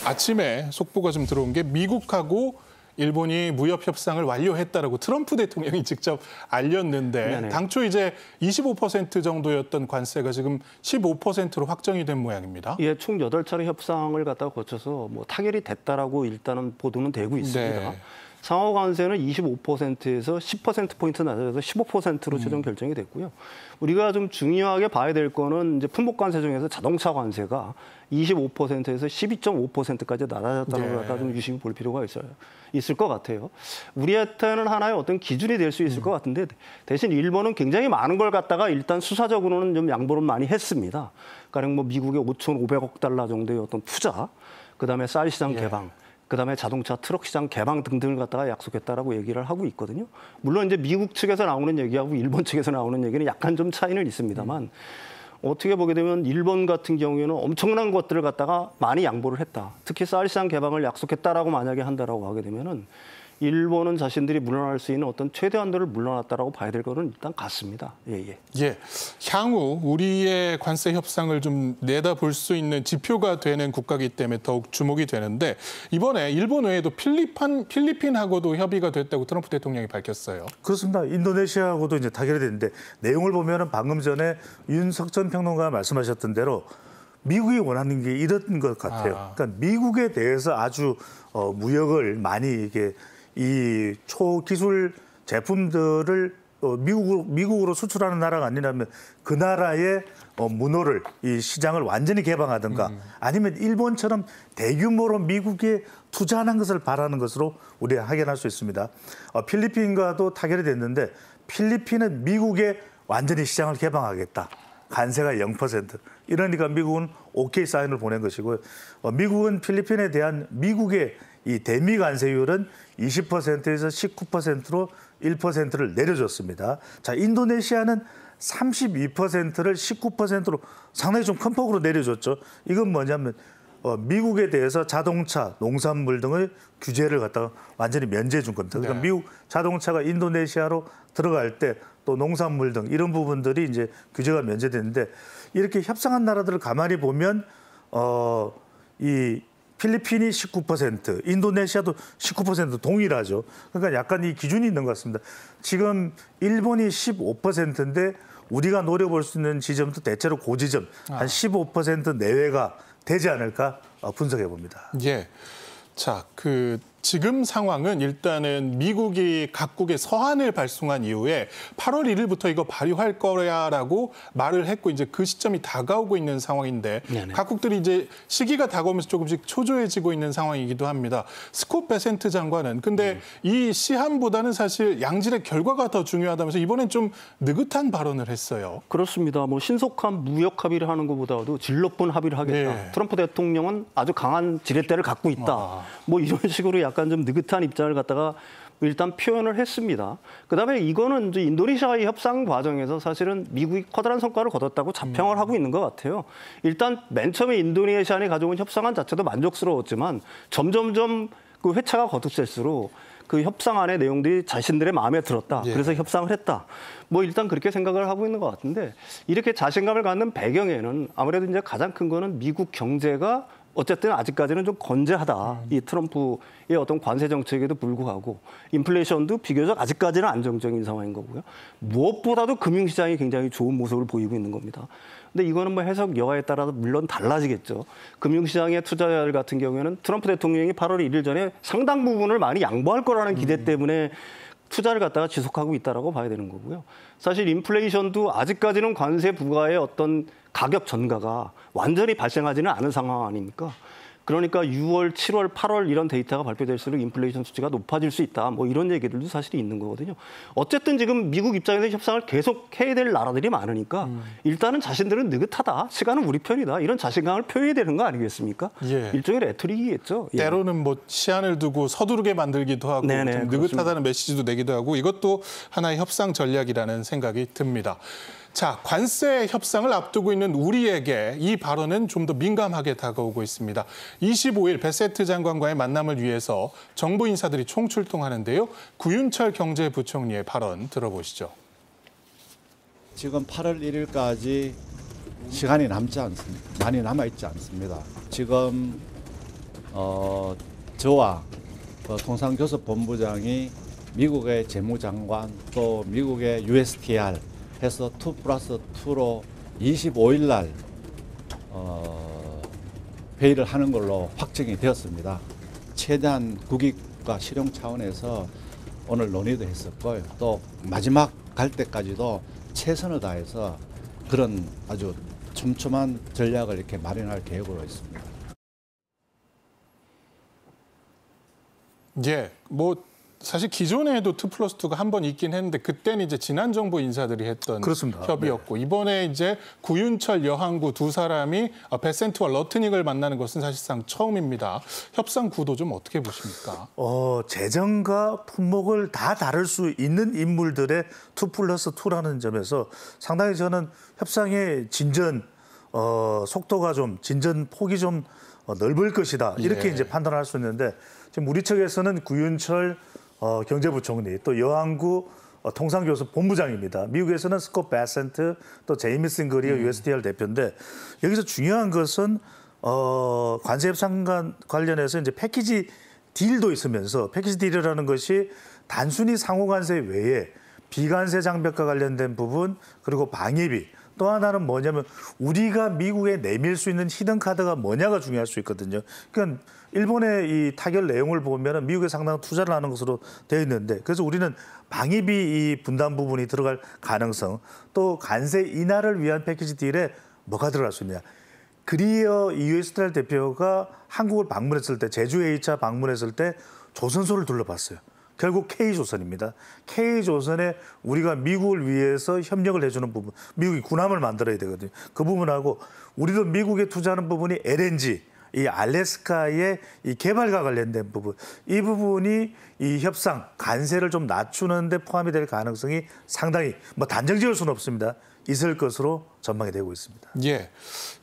아침에 속보가 좀 들어온 게 미국하고 일본이 무역 협상을 완료했다라고 트럼프 대통령이 직접 알렸는데 네네. 당초 이제 25% 정도였던 관세가 지금 15%로 확정이 된 모양입니다. 예, 총 8차례 협상을 갖다가 거쳐서 뭐 타결이 됐다라고 일단은 보도는 되고 있습니다. 네. 상하 관세는 25%에서 10%포인트 낮아져서 15%로 최종 결정이 됐고요. 우리가 좀 중요하게 봐야 될 거는 이제 품목 관세 중에서 자동차 관세가 25%에서 12.5%까지 낮아졌다는 걸 갖다 좀 유심히 볼 필요가 있을 것 같아요. 우리한테는 하나의 어떤 기준이 될 수 있을 것 같은데 대신 일본은 굉장히 많은 걸 갖다가 일단 수사적으로는 좀 양보를 많이 했습니다. 가령 뭐 미국의 5,500억 달러 정도의 어떤 투자, 그다음에 쌀 시장 개방, 그다음에 자동차 트럭 시장 개방 등등을 갖다가 약속했다라고 얘기를 하고 있거든요. 물론 이제 미국 측에서 나오는 얘기하고 일본 측에서 나오는 얘기는 약간 좀 차이는 있습니다만 어떻게 보게 되면 일본 같은 경우에는 엄청난 것들을 갖다가 많이 양보를 했다. 특히 쌀 시장 개방을 약속했다라고 만약에 한다라고 하게 되면은 일본은 자신들이 물러날 수 있는 어떤 최대 한도를 물러났다라고 봐야 될 거는 일단 같습니다. 예. 향후 우리의 관세 협상을 좀 내다볼 수 있는 지표가 되는 국가이기 때문에 더욱 주목이 되는데 이번에 일본 외에도 필리핀하고도 협의가 됐다고 트럼프 대통령이 밝혔어요. 그렇습니다. 인도네시아하고도 이제 타결이 됐는데 내용을 보면은 방금 전에 윤석천 평론가가 말씀하셨던 대로 미국이 원하는 게 이런 것 같아요. 그러니까 미국에 대해서 아주 무역을 많이 이게 이 초기술 제품들을 미국으로 수출하는 나라가 아니라면 그 나라의 문호를 이 시장을 완전히 개방하든가 아니면 일본처럼 대규모로 미국에 투자하는 것을 바라는 것으로 우리가 확인할 수 있습니다. 필리핀과도 타결이 됐는데 필리핀은 미국에 완전히 시장을 개방하겠다. 관세가 0%. 이러니까 미국은 오케이 사인을 보낸 것이고요. 미국은 필리핀에 대한 미국의 이 대미 관세율은 20%에서 19%로 1%를 내려줬습니다. 자, 인도네시아는 32%를 19%로 상당히 좀 큰 폭으로 내려줬죠. 이건 뭐냐면 미국에 대해서 자동차, 농산물 등의 규제를 갖다가 완전히 면제해 준 겁니다. 그러니까 미국 자동차가 인도네시아로 들어갈 때 또 농산물 등 이런 부분들이 이제 규제가 면제되는데 이렇게 협상한 나라들을 가만히 보면 이 필리핀이 19%, 인도네시아도 19% 동일하죠. 그러니까 약간 이 기준이 있는 것 같습니다. 지금 일본이 15%인데 우리가 노려볼 수 있는 지점도 대체로 고지점, 한 15% 내외가 되지 않을까 분석해 봅니다. 예. 자, 지금 상황은 일단은 미국이 각국에 서한을 발송한 이후에 8월 1일부터 이거 발효할 거야라고 말을 했고 이제 그 시점이 다가오고 있는 상황인데 각국들이 이제 시기가 다가오면서 조금씩 초조해지고 있는 상황이기도 합니다. 스콧 베센트 장관은 근데 이 시한보다는 사실 양질의 결과가 더 중요하다면서 이번엔 좀 느긋한 발언을 했어요. 그렇습니다. 뭐 신속한 무역 합의를 하는 것보다도 질 높은 합의를 하겠다. 트럼프 대통령은 아주 강한 지렛대를 갖고 있다. 뭐 이런 식으로 약간 좀 느긋한 입장을 갖다가 일단 표현을 했습니다. 그다음에 이거는 이제 인도네시아의 협상 과정에서 사실은 미국이 커다란 성과를 거뒀다고 자평을 하고 있는 것 같아요. 일단 맨 처음에 인도네시아에 가져온 협상안 자체도 만족스러웠지만 점점점 그 회차가 거듭될수록 그 협상안의 내용들이 자신들의 마음에 들었다. 그래서 협상을 했다. 뭐 일단 그렇게 생각을 하고 있는 것 같은데 이렇게 자신감을 갖는 배경에는 아무래도 이제 가장 큰 거는 미국 경제가 어쨌든 아직까지는 좀 건재하다. 이 트럼프의 어떤 관세 정책에도 불구하고 인플레이션도 비교적 아직까지는 안정적인 상황인 거고요. 무엇보다도 금융시장이 굉장히 좋은 모습을 보이고 있는 겁니다. 근데 이거는 뭐 해석 여하에 따라서 물론 달라지겠죠. 금융시장의 투자자들 같은 경우에는 트럼프 대통령이 8월 1일 전에 상당 부분을 많이 양보할 거라는 기대 때문에 투자를 갖다가 지속하고 있다라고 봐야 되는 거고요. 사실 인플레이션도 아직까지는 관세 부과의 어떤 가격 전가가 완전히 발생하지는 않은 상황 아닙니까? 그러니까 6월, 7월, 8월 이런 데이터가 발표될수록 인플레이션 수치가 높아질 수 있다. 뭐 이런 얘기들도 사실 있는 거거든요. 어쨌든 지금 미국 입장에서 협상을 계속 해야 될 나라들이 많으니까 일단은 자신들은 느긋하다. 시간은 우리 편이다. 이런 자신감을 표해야 되는 거 아니겠습니까? 일종의 레토릭이겠죠. 때로는 뭐 시한을 두고 서두르게 만들기도 하고 좀 느긋하다는 메시지도 내기도 하고 이것도 하나의 협상 전략이라는 생각이 듭니다. 자, 관세 협상을 앞두고 있는 우리에게 이 발언은 좀 더 민감하게 다가오고 있습니다. 25일 베세트 장관과의 만남을 위해서 정부 인사들이 총출동하는데요. 구윤철 경제부총리의 발언 들어보시죠. 지금 8월 1일까지 시간이 남지 않습니다. 많이 남아있지 않습니다. 지금 저와 통상교섭본부장이 미국의 재무장관 또 미국의 USTR 해서 2+2로 25일 날 회의를 하는 걸로 확정이 되었습니다. 최대한 국익과 실용 차원에서 오늘 논의도 했었고요. 또 마지막 갈 때까지도 최선을 다해서 그런 아주 촘촘한 전략을 이렇게 마련할 계획으로 있습니다. 예, 뭐 사실 기존에도 2+2가 한 번 있긴 했는데 그때는 이제 지난 정부 인사들이 했던 그렇습니다. 협의였고 이번에 이제 구윤철, 여항구 두 사람이 베센트와 러트닉을 만나는 것은 사실상 처음입니다. 협상 구도 좀 어떻게 보십니까? 재정과 품목을 다 다룰 수 있는 인물들의 2+2라는 점에서 상당히 저는 협상의 진전 속도가 좀 진전 폭이 좀 넓을 것이다 이렇게 예. 이제 판단할 수 있는데 지금 우리 측에서는 구윤철 경제부총리 또 여항구 통상교섭본부장입니다. 미국에서는 스콧 베센트 또 제이미슨 거리어 USTR 대표인데 여기서 중요한 것은 관세 협상 관련해서 이제 패키지 딜도 있으면서 패키지 딜이라는 것이 단순히 상호 관세 외에 비관세 장벽과 관련된 부분 그리고 방위비 또 하나는 뭐냐면 우리가 미국에 내밀 수 있는 히든 카드가 뭐냐가 중요할 수 있거든요. 그러니까 일본의 이 타결 내용을 보면은 미국에 상당한 투자를 하는 것으로 되어 있는데 그래서 우리는 방위비 이 분담 부분이 들어갈 가능성 또 관세 인하를 위한 패키지 딜에 뭐가 들어갈 수 있냐. 그리어 USTR 대표가 한국을 방문했을 때 제주 A차 방문했을 때 조선소를 둘러봤어요. 결국 K조선입니다. K조선에 우리가 미국을 위해서 협력을 해주는 부분, 미국이 군함을 만들어야 되거든요. 그 부분하고 우리도 미국에 투자하는 부분이 LNG, 이 알래스카의 이 개발과 관련된 부분, 이 부분이 이 협상, 관세를 좀 낮추는 데 포함이 될 가능성이 상당히 뭐 단정 지을 수는 없습니다. 있을 것으로 전망이 되고 있습니다. 예.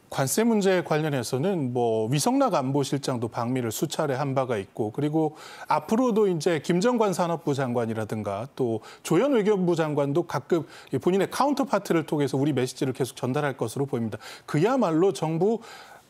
관세 문제 관련해서는 뭐 위성락 안보실장도 방미를 수차례 한 바가 있고 그리고 앞으로도 이제 김정관 산업부 장관이라든가 또 조현 외교부 장관도 가끔 본인의 카운터파트를 통해서 우리 메시지를 계속 전달할 것으로 보입니다. 그야말로 정부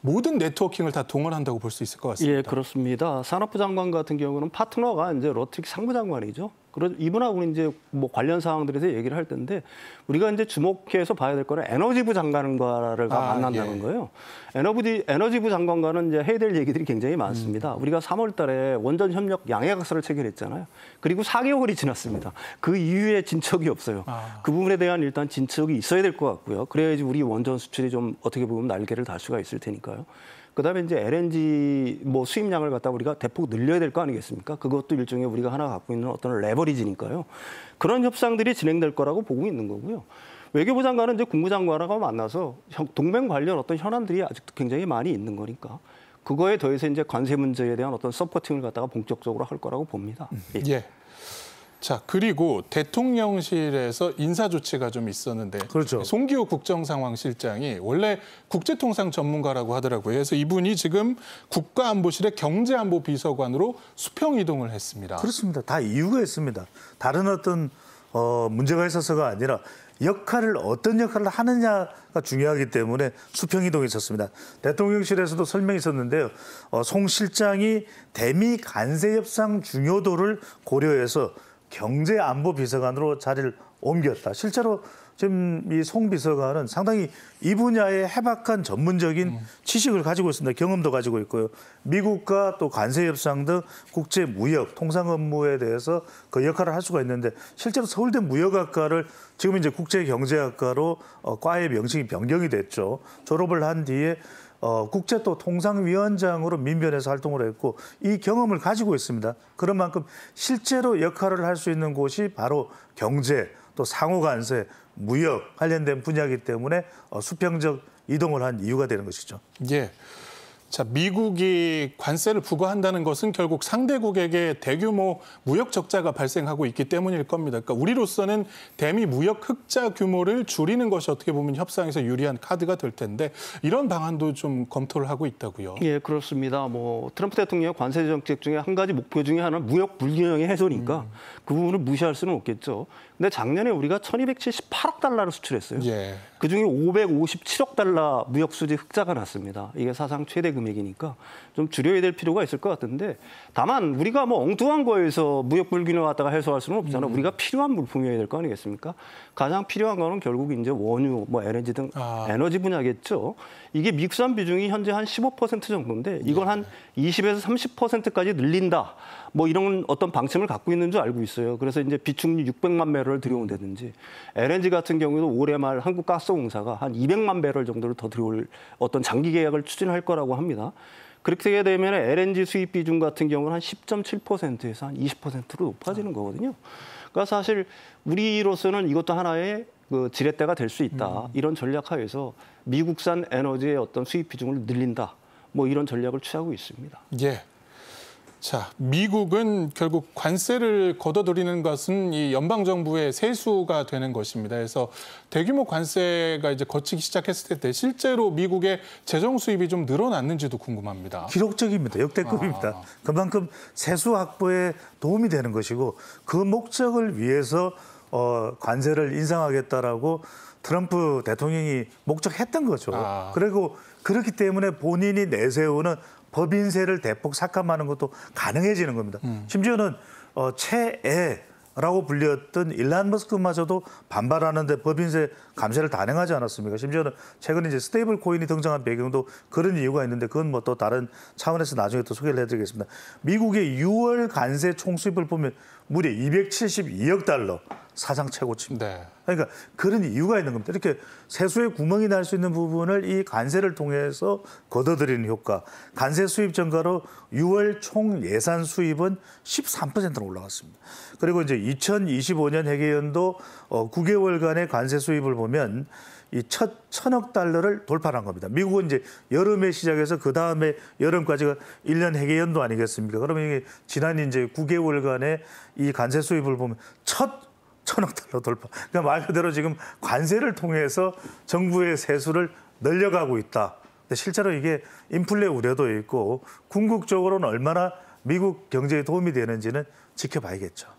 모든 네트워킹을 다 동원한다고 볼 수 있을 것 같습니다. 예, 그렇습니다. 산업부 장관 같은 경우는 파트너가 이제 러트릭 상부장관이죠. 이분하고 이제 뭐 관련 사항들에 대해서 얘기를 할 텐데 우리가 이제 주목해서 봐야 될 거는 에너지부 장관과를 만난다는 예. 거예요. 에너지부 장관과는 이제 해야 될 얘기들이 굉장히 많습니다. 우리가 3월달에 원전 협력 양해각서를 체결했잖아요. 그리고 4개월이 지났습니다. 그 이후에 진척이 없어요. 그 부분에 대한 일단 진척이 있어야 될 것 같고요. 그래야지 우리 원전 수출이 좀 어떻게 보면 날개를 달 수가 있을 테니까요. 그다음에 이제 LNG 뭐 수입량을 갖다 우리가 대폭 늘려야 될 거 아니겠습니까? 그것도 일종의 우리가 하나 갖고 있는 어떤 레버리지니까요. 그런 협상들이 진행될 거라고 보고 있는 거고요. 외교부 장관은 이제 국무장관하고 만나서 동맹 관련 어떤 현안들이 아직도 굉장히 많이 있는 거니까 그거에 더해서 이제 관세 문제에 대한 어떤 서포팅을 갖다가 본격적으로 할 거라고 봅니다. 예. 자, 그리고 대통령실에서 인사 조치가 좀 있었는데 그렇죠. 송기호 국정상황실장이 원래 국제통상 전문가라고 하더라고요. 그래서 이분이 지금 국가안보실의 경제안보비서관으로 수평 이동을 했습니다. 그렇습니다. 다 이유가 있습니다. 다른 어떤 문제가 있어서가 아니라 어떤 역할을 하느냐가 중요하기 때문에 수평 이동이 있었습니다. 대통령실에서도 설명이 있었는데요. 송 실장이 대미 관세 협상 중요도를 고려해서 경제안보비서관으로 자리를 옮겼다. 실제로 지금 이 송 비서관은 상당히 이 분야에 해박한 전문적인 지식을 가지고 있습니다. 경험도 가지고 있고요. 미국과 또 관세 협상 등 국제 무역, 통상 업무에 대해서 그 역할을 할 수가 있는데 실제로 서울대 무역학과를 지금 이제 국제경제학과로 과의 명칭이 변경이 됐죠. 졸업을 한 뒤에 국제 또 통상위원장으로 민변에서 활동을 했고 이 경험을 가지고 있습니다. 그런 만큼 실제로 역할을 할 수 있는 곳이 바로 경제 또 상호관세, 무역 관련된 분야이기 때문에 수평적 이동을 한 이유가 되는 것이죠. 예. 자, 미국이 관세를 부과한다는 것은 결국 상대국에게 대규모 무역 적자가 발생하고 있기 때문일 겁니다. 그러니까 우리로서는 대미 무역 흑자 규모를 줄이는 것이 어떻게 보면 협상에서 유리한 카드가 될 텐데 이런 방안도 좀 검토를 하고 있다고요. 예, 그렇습니다. 뭐 트럼프 대통령의 관세 정책 중에 한 가지 목표 중에 하나는 무역 불균형의 해소니까 그 부분을 무시할 수는 없겠죠. 근데 작년에 우리가 1,278억 달러를 수출했어요. 예. 그중에 557억 달러 무역 수지 흑자가 났습니다. 이게 사상 최대 금액. 금액이니까 좀 줄여야 될 필요가 있을 것 같은데 다만 우리가 뭐 엉뚱한 거에서 무역 불균을 갖다가 해소할 수는 없잖아요. 우리가 필요한 물품이어야 될 거 아니겠습니까? 가장 필요한 거는 결국 이제 원유, 뭐 LNG 등 에너지 분야겠죠. 이게 미국산 비중이 현재 한 15% 정도인데 이걸 한 20에서 30%까지 늘린다. 뭐 이런 어떤 방침을 갖고 있는 줄 알고 있어요. 그래서 이제 비축유 600만 배럴을 들여온다든지 LNG 같은 경우도 올해 말 한국가스공사가 한 200만 배럴 정도를 더 들여올 어떤 장기 계약을 추진할 거라고 합니다. 그렇게 되면 LNG 수입 비중 같은 경우는 한 10.7%에서 한 20%로 높아지는 거거든요. 그러니까 사실 우리로서는 이것도 하나의 그 지렛대가 될 수 있다. 이런 전략 하에서 미국산 에너지의 어떤 수입 비중을 늘린다. 뭐 이런 전략을 취하고 있습니다. 예. 자, 미국은 결국 관세를 걷어들이는 것은 이 연방 정부의 세수가 되는 것입니다. 그래서 대규모 관세가 이제 거치기 시작했을 때 실제로 미국의 재정 수입이 좀 늘어났는지도 궁금합니다. 기록적입니다. 역대급입니다. 그만큼 세수 확보에 도움이 되는 것이고 그 목적을 위해서 관세를 인상하겠다라고 트럼프 대통령이 목적했던 거죠. 그리고 그렇기 때문에 본인이 내세우는 법인세를 대폭 삭감하는 것도 가능해지는 겁니다. 심지어는 최애라고 불렸던 일란 머스크마저도 반발하는데 법인세 감세를 단행하지 않았습니까? 심지어는 최근에 이제 스테이블 코인이 등장한 배경도 그런 이유가 있는데 그건 뭐 또 다른 차원에서 나중에 또 소개를 해드리겠습니다. 미국의 6월 관세 총수입을 보면 무려 272억 달러. 사상 최고치입니다. 네. 그러니까 그런 이유가 있는 겁니다. 이렇게 세수에 구멍이 날 수 있는 부분을 이 관세를 통해서 걷어들이는 효과. 관세 수입 증가로 6월 총 예산 수입은 13%로 올라갔습니다. 그리고 이제 2025년 회계연도 9개월간의 관세 수입을 보면 이 첫 1,000억 달러를 돌파한 겁니다. 미국은 이제 여름에 시작해서 그 다음에 여름까지가 1년 회계연도 아니겠습니까? 그러면 이게 지난 이제 9개월간의 이 관세 수입을 보면 첫 1,000억 달러 돌파. 그러니까 말 그대로 지금 관세를 통해서 정부의 세수를 늘려가고 있다. 근데 실제로 이게 인플레 우려도 있고 궁극적으로는 얼마나 미국 경제에 도움이 되는지는 지켜봐야겠죠.